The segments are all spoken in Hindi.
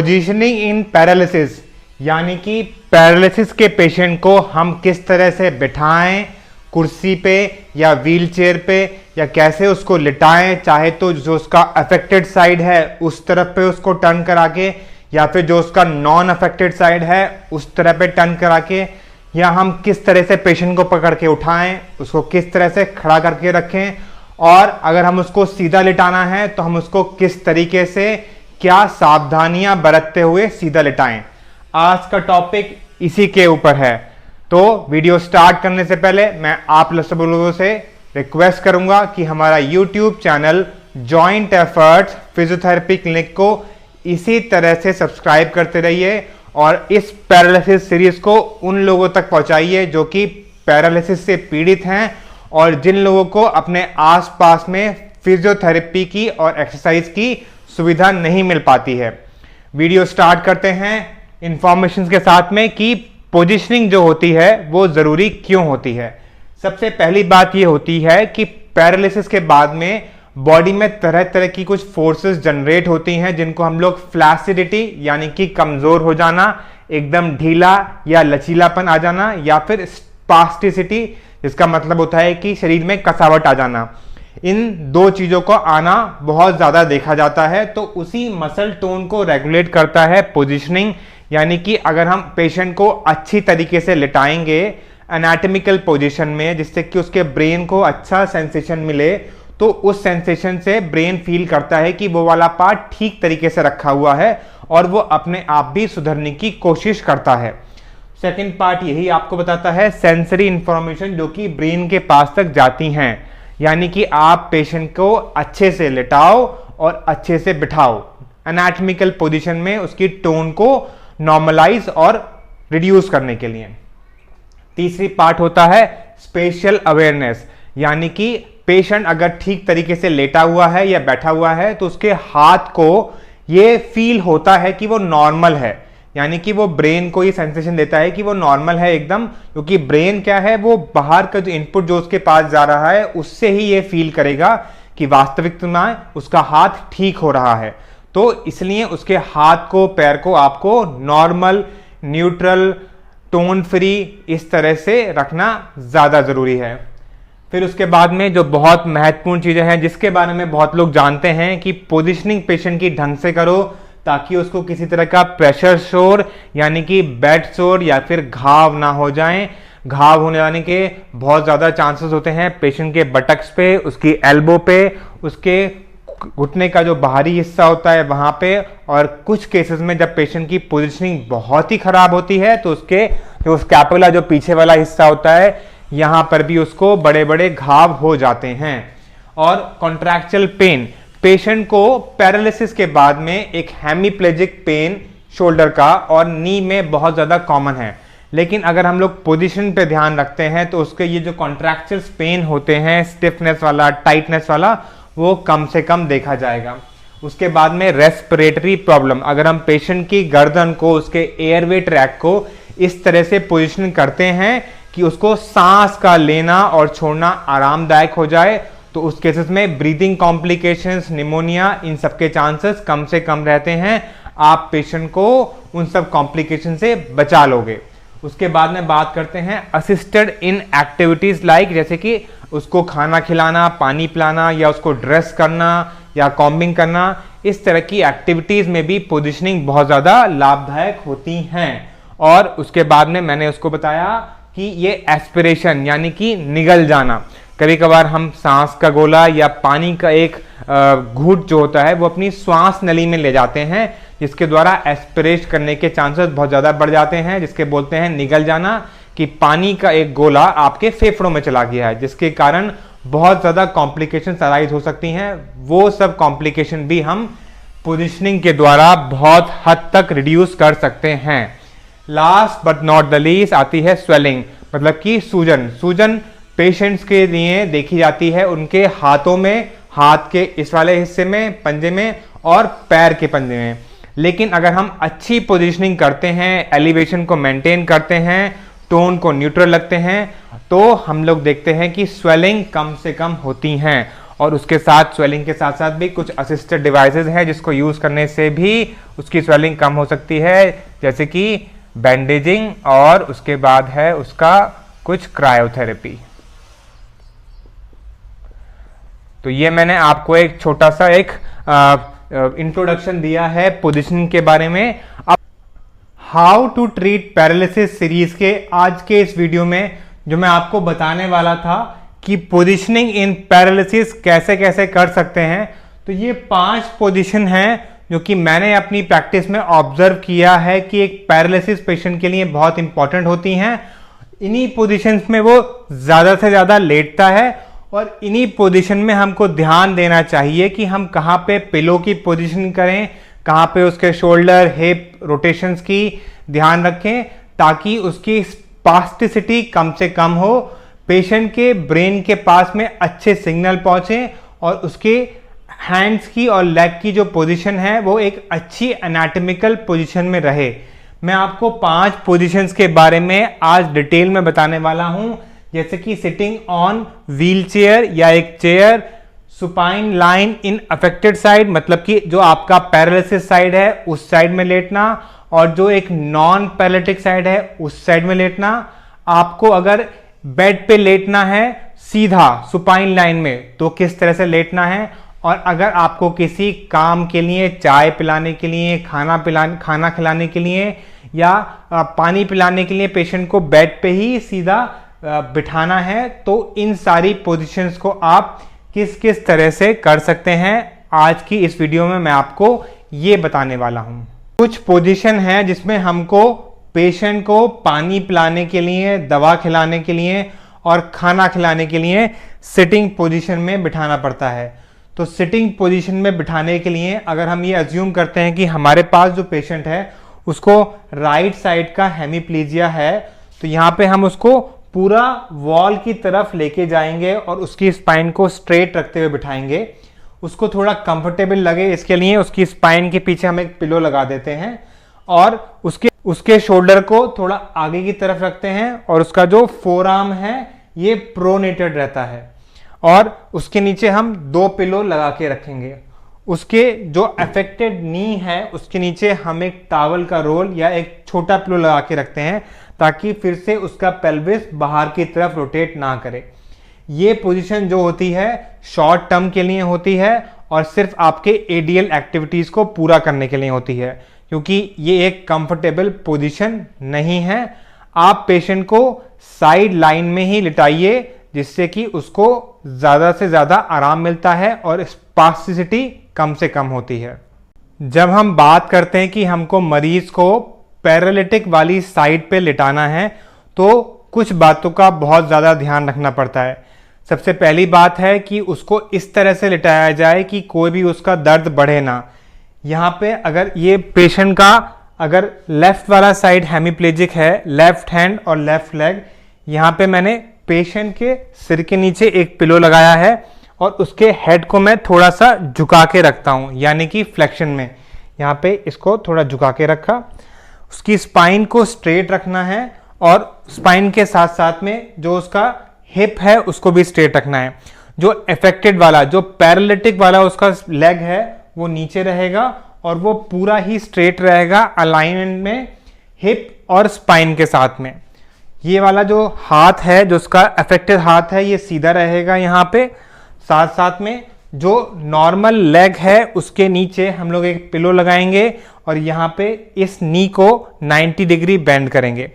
पोजीशनिंग इन पैरालिसिस, यानी कि पैरालिसिस के पेशेंट को हम किस तरह से बिठाएं, कुर्सी पे या व्हील चेयर पे, या कैसे उसको लिटाएं, चाहे तो जो उसका अफेक्टेड साइड है उस तरफ पे उसको टर्न करा के, या फिर जो उसका नॉन अफेक्टेड साइड है उस तरह पे टर्न करा के, या हम किस तरह से पेशेंट को पकड़ के उठाएं, उसको किस तरह से खड़ा करके रखें, और अगर हम उसको सीधा लिटाना है तो हम उसको किस तरीके से, क्या सावधानियां बरतते हुए सीधा लिटाएं। आज का टॉपिक इसी के ऊपर है। तो वीडियो स्टार्ट करने से पहले मैं आप सब लोगों से रिक्वेस्ट करूंगा कि हमारा YouTube channel joint efforts physiotherapy clinic को इसी तरह से सब्सक्राइब करते रहिए और इस पैरालिसिस सीरीज को उन लोगों तक पहुंचाइए जो कि पैरालिसिस से पीड़ित हैं और जिन लोगों को अपने आसपास में फिजियोथेरेपी की और एक्सरसाइज की सुविधा नहीं मिल पाती है। वीडियो स्टार्ट करते हैं इंफॉर्मेशन के साथ में कि पोजीशनिंग जो होती है वो जरूरी क्यों होती है। सबसे पहली बात ये होती है कि पैरालिसिस के बाद में बॉडी में तरह तरह की कुछ फोर्सेस जनरेट होती हैं जिनको हम लोग फ्लैसिडिटी यानी कि कमजोर हो जाना, एकदम ढीला या लचीलापन आ जाना, या फिर स्पास्टिसिटी जिसका मतलब होता है कि शरीर में कसावट आ जाना, इन दो चीजों को आना बहुत ज्यादा देखा जाता है। तो उसी मसल टोन को रेगुलेट करता है पोजीशनिंग, यानी कि अगर हम पेशेंट को अच्छी तरीके से लिटाएंगे एनाटॉमिकल पोजीशन में जिससे कि उसके ब्रेन को अच्छा सेंसेशन मिले, तो उस सेंसेशन से ब्रेन फील करता है कि वो वाला पार्ट ठीक तरीके से रखा हुआ है और वो अपने आप भी सुधरने की कोशिश करता है। सेकंड पार्ट यही आपको बताता है सेंसरी इंफॉर्मेशन जो कि ब्रेन के पास तक जाती हैं, यानी कि आप पेशेंट को अच्छे से लिटाओ और अच्छे से बिठाओ एनाटॉमिकल पोजीशन में उसकी टोन को नॉर्मलाइज और रिड्यूस करने के लिए। तीसरी पार्ट होता है स्पेशियल अवेयरनेस, यानी कि पेशेंट अगर ठीक तरीके से लेटा हुआ है या बैठा हुआ है तो उसके हाथ को ये फील होता है कि वो नॉर्मल है, यानी कि वो ब्रेन को ये सेंसेशन देता है कि वो नॉर्मल है एकदम, क्योंकि ब्रेन क्या है, वो बाहर का जो इनपुट जो उसके पास जा रहा है उससे ही ये फील करेगा कि वास्तविकता में उसका हाथ ठीक हो रहा है। तो इसलिए उसके हाथ को, पैर को आपको नॉर्मल, न्यूट्रल, टोन फ्री इस तरह से रखना ज्यादा जरूरी है। फिर उसके बाद में जो बहुत महत्वपूर्ण चीजें हैं जिसके बारे में बहुत लोग जानते हैं कि पोजीशनिंग पेशेंट की ढंग से करो ताकि उसको किसी तरह का प्रेशर शोर यानी कि बेड शोर या फिर घाव ना हो जाएं। घाव होने जाने के बहुत ज़्यादा चांसेस होते हैं पेशेंट के बटक्स पे, उसकी एल्बो पे, उसके घुटने का जो बाहरी हिस्सा होता है वहाँ पे, और कुछ केसेस में जब पेशेंट की पोजीशनिंग बहुत ही खराब होती है तो उसके जो स्कैपुला जो पीछे वाला हिस्सा होता है यहाँ पर भी उसको बड़े बड़े घाव हो जाते हैं। और कॉन्ट्रैक्चुअल पेन, पेशेंट को पैरालिसिस के बाद में एक हेमीप्लेजिक पेन शोल्डर का और नी में बहुत ज़्यादा कॉमन है, लेकिन अगर हम लोग पोजीशन पे ध्यान रखते हैं तो उसके ये जो कॉन्ट्रैक्चुअल पेन होते हैं, स्टिफनेस वाला, टाइटनेस वाला, वो कम से कम देखा जाएगा। उसके बाद में रेस्पिरेटरी प्रॉब्लम, अगर हम पेशेंट की गर्दन को, उसके एयरवे ट्रैक को इस तरह से पोजीशन करते हैं कि उसको सांस का लेना और छोड़ना आरामदायक हो जाए, तो उस केसेस में ब्रीदिंग कॉम्प्लिकेशंस, निमोनिया, इन सब के चांसेस कम से कम रहते हैं। आप पेशेंट को उन सब कॉम्प्लिकेशन से बचा लोगे। उसके बाद में बात करते हैं असिस्टेड इन एक्टिविटीज लाइक, जैसे कि उसको खाना खिलाना, पानी पिलाना, या उसको ड्रेस करना या कॉम्बिंग करना, इस तरह की एक्टिविटीज में भी पोजीशनिंग बहुत ज्यादा लाभदायक होती हैं। और उसके बाद में मैंने उसको बताया कि ये एस्पिरेशन यानी कि निगल जाना, कभी कभार हम सांस का गोला या पानी का एक घूंट जो होता है वो अपनी श्वास नली में ले जाते हैं, जिसके द्वारा एस्पिरेट करने के चांसेस बहुत ज़्यादा बढ़ जाते हैं, जिसके बोलते हैं निगल जाना, कि पानी का एक गोला आपके फेफड़ों में चला गया है, जिसके कारण बहुत ज़्यादा कॉम्प्लिकेशन अराइज हो सकती हैं। वो सब कॉम्प्लिकेशन भी हम पोजिशनिंग के द्वारा बहुत हद तक रिड्यूस कर सकते हैं। Last but not the least आती है स्वेलिंग, मतलब कि सूजन। सूजन पेशेंट्स के लिए देखी जाती है उनके हाथों में, हाथ के इस वाले हिस्से में, पंजे में, और पैर के पंजे में। लेकिन अगर हम अच्छी पोजीशनिंग करते हैं, एलिवेशन को मेंटेन करते हैं, टोन को न्यूट्रल रखते हैं, तो हम लोग देखते हैं कि स्वेलिंग कम से कम होती हैं। और उसके साथ स्वेलिंग के साथ साथ भी कुछ असिस्टेड डिवाइसेस हैं जिसको यूज़ करने से भी उसकी स्वेलिंग कम हो सकती है, जैसे कि बैंडेजिंग और उसके बाद है उसका कुछ क्रायोथेरेपी। तो ये मैंने आपको एक छोटा सा एक इंट्रोडक्शन दिया है पोजीशनिंग के बारे में। अब how to treat paralysis series के आज के इस वीडियो में जो मैं आपको बताने वाला था कि पोजीशनिंग इन पैरालिसिस कैसे कैसे कर सकते हैं, तो ये 5 पोजीशन हैं जो कि मैंने अपनी प्रैक्टिस में ऑब्जर्व किया है कि एक पैरालिसिस पेशेंट के लिए बहुत इंपॉर्टेंट होती हैं। इन्हीं पोजीशंस में वो ज़्यादा से ज़्यादा लेटता है और इन्हीं पोजीशन में हमको ध्यान देना चाहिए कि हम कहाँ पे पिलो की पोजीशन करें, कहाँ पे उसके शोल्डर हिप रोटेशंस की ध्यान रखें ताकि उसकी स्पास्टिसिटी कम से कम हो, पेशेंट के ब्रेन के पास में अच्छे सिग्नल पहुंचे और उसके हैंड्स की और लेग की जो पोजीशन है वो एक अच्छी एनाटॉमिकल पोजीशन में रहे। मैं आपको 5 पोजीशंस के बारे में आज डिटेल में बताने वाला हूं, जैसे कि सिटिंग ऑन व्हील चेयर या एक chair, supine line in affected side मतलब कि जो आपका पैरालिसिस साइड है उस साइड में लेटना, और जो एक नॉन पैरालिटिक साइड है उस साइड में लेटना। आपको अगर बेड पे लेटना है सीधा सुपाइन लाइन में तो किस तरह से लेटना है, और अगर आपको किसी काम के लिए चाय पिलाने के लिए, खाना खिलाने के लिए या पानी पिलाने के लिए पेशेंट को बेड पे ही सीधा बिठाना है तो इन सारी पोजीशंस को आप किस किस तरह से कर सकते हैं आज की इस वीडियो में मैं आपको ये बताने वाला हूं। कुछ पोजीशन है जिसमें हमको पेशेंट को पानी पिलाने के लिए, दवा खिलाने के लिए और खाना खिलाने के लिए सिटिंग पोजीशन में बिठाना पड़ता है। तो सिटिंग पोजीशन में बिठाने के लिए अगर हम ये अज्यूम करते हैं कि हमारे पास जो पेशेंट है उसको राइट साइड का हेमीप्लीजिया है, तो यहाँ पे हम उसको पूरा वॉल की तरफ लेके जाएंगे और उसकी स्पाइन को स्ट्रेट रखते हुए बिठाएंगे। उसको थोड़ा कंफर्टेबल लगे इसके लिए उसकी स्पाइन के पीछे हम एक पिलो लगा देते हैं और उसके शोल्डर को थोड़ा आगे की तरफ रखते हैं और उसका जो फोरआर्म है ये प्रोनेटेड रहता है और उसके नीचे हम 2 पिलो लगा के रखेंगे। उसके जो अफेक्टेड नी है उसके नीचे हम एक टॉवल का रोल या एक छोटा पिलो लगा के रखते हैं ताकि फिर से उसका पेल्विस बाहर की तरफ रोटेट ना करे। ये पोजीशन जो होती है शॉर्ट टर्म के लिए होती है और सिर्फ आपके एडीएल एक्टिविटीज को पूरा करने के लिए होती है, क्योंकि ये एक कंफर्टेबल पोजीशन नहीं है। आप पेशेंट को साइड लाइन में ही लिटाइए जिससे कि उसको ज़्यादा से ज़्यादा आराम मिलता है और स्पास्टिसिटी कम से कम होती है। जब हम बात करते हैं कि हमको मरीज को पैरालिटिक वाली साइड पे लिटाना है तो कुछ बातों का बहुत ज़्यादा ध्यान रखना पड़ता है। सबसे पहली बात है कि उसको इस तरह से लिटाया जाए कि कोई भी उसका दर्द बढ़े ना। यहाँ पे अगर ये पेशेंट का अगर लेफ्ट वाला साइड हेमीप्लेजिक है, लेफ्ट हैंड और लेफ्ट लेग, यहाँ पे मैंने पेशेंट के सिर के नीचे एक पिलो लगाया है और उसके हेड को मैं थोड़ा सा झुका के रखता हूँ, यानी कि फ्लेक्शन में। यहाँ पे इसको थोड़ा झुका के रखा, उसकी स्पाइन को स्ट्रेट रखना है और स्पाइन के साथ साथ में जो उसका हिप है उसको भी स्ट्रेट रखना है। जो अफेक्टेड वाला, जो पैरालिटिक वाला उसका लेग है वो नीचे रहेगा और वो पूरा ही स्ट्रेट रहेगा अलाइनमेंट में हिप और स्पाइन के साथ में। ये वाला जो हाथ है, जो उसका अफेक्टेड हाथ है, ये सीधा रहेगा यहाँ पे। साथ साथ में जो नॉर्मल लेग है उसके नीचे हम लोग एक पिलो लगाएंगे और यहाँ पे इस नी को 90 डिग्री बेंड करेंगे।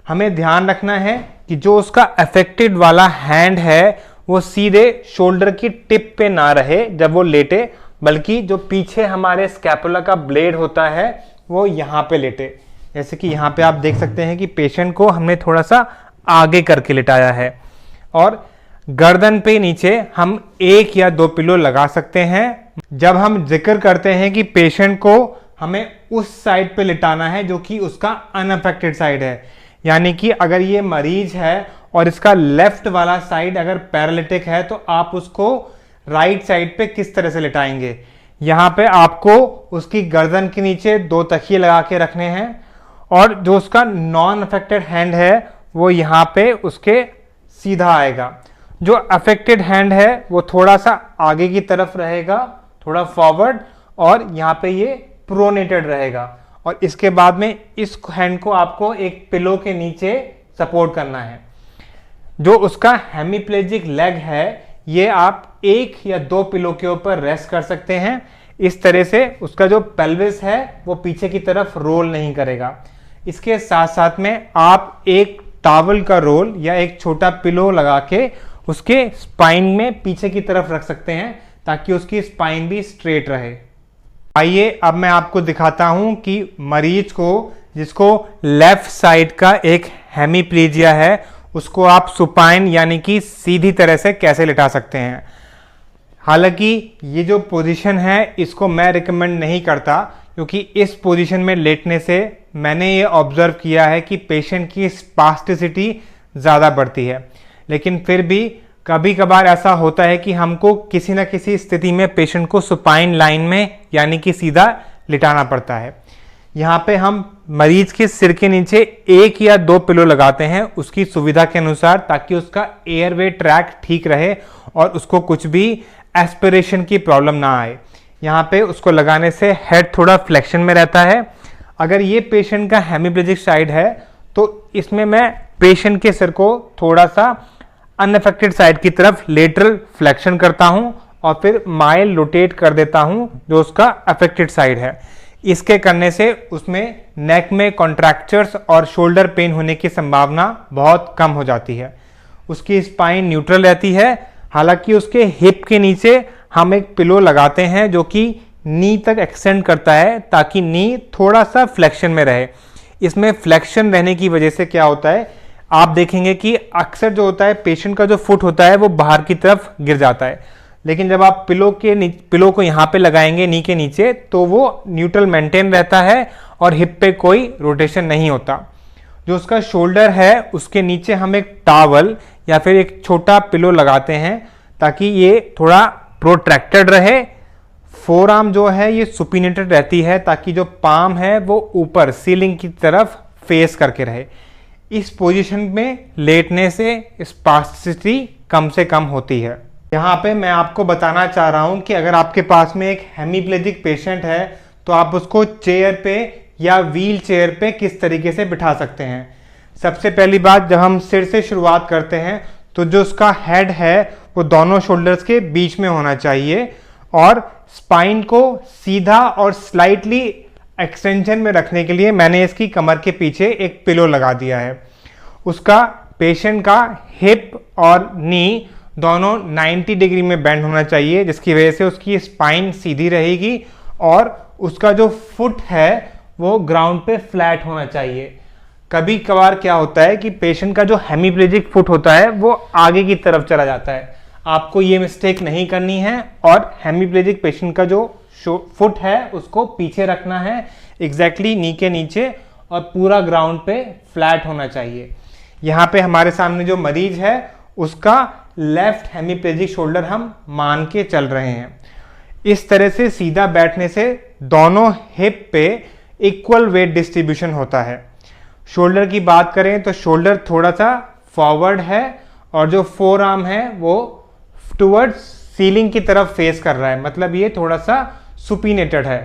हमें ध्यान रखना है कि जो उसका अफेक्टेड वाला हैंड है वो सीधे शोल्डर की टिप पे ना रहे जब वो लेटे, बल्कि जो पीछे हमारे स्कैपुला का ब्लेड होता है वो यहाँ पे लेटे। जैसे कि यहाँ पे आप देख सकते हैं कि पेशेंट को हमने थोड़ा सा आगे करके लिटाया है और गर्दन पे नीचे हम 1 या 2 पिलो लगा सकते हैं। जब हम जिक्र करते हैं कि पेशेंट को हमें उस साइड पे लिटाना है जो कि उसका अनअफेक्टेड साइड है, यानी कि अगर ये मरीज है और इसका लेफ्ट वाला साइड अगर पैरालिटिक है तो आप उसको राइट साइड पे किस तरह से लिटाएंगे। यहाँ पे आपको उसकी गर्दन के नीचे 2 तकिए लगा के रखने हैं और जो उसका नॉन अफेक्टेड हैंड है वो यहाँ पे उसके सीधा आएगा। जो अफेक्टेड हैंड है वो थोड़ा सा आगे की तरफ रहेगा, थोड़ा फॉरवर्ड, और यहाँ पे ये प्रोनेटेड रहेगा। और इसके बाद में इस हैंड को आपको एक पिलो के नीचे सपोर्ट करना है। जो उसका हेमीप्लेजिक लेग है ये आप एक या दो पिलो के ऊपर रेस्ट कर सकते हैं। इस तरह से उसका जो पेल्विस है वो पीछे की तरफ रोल नहीं करेगा। इसके साथ साथ में आप एक टॉवल का रोल या एक छोटा पिलो लगा के उसके स्पाइन में पीछे की तरफ रख सकते हैं ताकि उसकी स्पाइन भी स्ट्रेट रहे। आइए अब मैं आपको दिखाता हूं कि मरीज को जिसको लेफ्ट साइड का एक हेमीप्लीजिया है उसको आप सुपाइन यानी कि सीधी तरह से कैसे लिटा सकते हैं। हालांकि ये जो पोजीशन है इसको मैं रिकमेंड नहीं करता, क्योंकि इस पोजीशन में लेटने से मैंने ये ऑब्जर्व किया है कि पेशेंट की स्पास्टिसिटी ज़्यादा बढ़ती है। लेकिन फिर भी कभी कभार ऐसा होता है कि हमको किसी न किसी स्थिति में पेशेंट को सुपाइन लाइन में यानी कि सीधा लिटाना पड़ता है। यहाँ पे हम मरीज के सिर के नीचे एक या दो पिलो लगाते हैं उसकी सुविधा के अनुसार, ताकि उसका एयरवे ट्रैक ठीक रहे और उसको कुछ भी एस्पिरेशन की प्रॉब्लम ना आए। यहाँ पे उसको लगाने से हेड थोड़ा फ्लेक्शन में रहता है। अगर ये पेशेंट का हेमीप्लेजिक साइड है तो इसमें मैं पेशेंट के सिर को थोड़ा सा अनअफेक्टेड साइड की तरफ लेटरल फ्लेक्शन करता हूं और फिर माइल रोटेट कर देता हूं जो उसका अफेक्टेड साइड है। इसके करने से उसमें नेक में कॉन्ट्रैक्चर्स और शोल्डर पेन होने की संभावना बहुत कम हो जाती है। उसकी स्पाइन न्यूट्रल रहती है। हालांकि उसके हिप के नीचे हम एक पिलो लगाते हैं जो कि नी तक एक्सटेंड करता है ताकि नी थोड़ा सा फ्लेक्शन में रहे। इसमें फ्लेक्शन रहने की वजह से क्या होता है, आप देखेंगे कि अक्सर जो होता है पेशेंट का जो फुट होता है वो बाहर की तरफ गिर जाता है। लेकिन जब आप पिलो को यहाँ पे लगाएंगे नी के नीचे तो वो न्यूट्रल मेंटेन रहता है और हिप पे कोई रोटेशन नहीं होता। जो उसका शोल्डर है उसके नीचे हम एक टॉवल या फिर एक छोटा पिलो लगाते हैं ताकि ये थोड़ा प्रोट्रैक्टेड रहे। फोर आर्म जो है ये सुपिनेटेड रहती है ताकि जो पाम है वो ऊपर सीलिंग की तरफ फेस करके रहे। इस पोजीशन में लेटने से स्पास्टिसिटी कम से कम होती है। यहाँ पे मैं आपको बताना चाह रहा हूँ कि अगर आपके पास में एक हेमीप्लेजिक पेशेंट है तो आप उसको चेयर पे या व्हील चेयर पे किस तरीके से बिठा सकते हैं। सबसे पहली बात, जब हम सिर से शुरुआत करते हैं तो जो उसका हेड है वो दोनों शोल्डर्स के बीच में होना चाहिए और स्पाइन को सीधा और स्लाइटली एक्सटेंशन में रखने के लिए मैंने इसकी कमर के पीछे एक पिलो लगा दिया है। उसका पेशेंट का हिप और नी दोनों 90 डिग्री में बेंड होना चाहिए, जिसकी वजह से उसकी स्पाइन सीधी रहेगी और उसका जो फुट है वो ग्राउंड पे फ्लैट होना चाहिए। कभी कभार क्या होता है कि पेशेंट का जो हेमीप्लेजिक फुट होता है वो आगे की तरफ चला जाता है। आपको ये मिस्टेक नहीं करनी है और हेमीप्लेजिक पेशेंट का जो फुट है उसको पीछे रखना है एग्जैक्टली नी के नीचे और पूरा ग्राउंड पे फ्लैट होना चाहिए। यहाँ पे हमारे सामने जो मरीज है उसका लेफ्ट हेमीप्लेजिक शोल्डर हम मान के चल रहे हैं। इस तरह से सीधा बैठने से दोनों हिप पे इक्वल वेट डिस्ट्रीब्यूशन होता है। शोल्डर की बात करें तो शोल्डर थोड़ा सा फॉरवर्ड है और जो फोर आर्म है वो टुवर्ड्स सीलिंग की तरफ फेस कर रहा है, मतलब ये थोड़ा सा सुपिनेटेड है।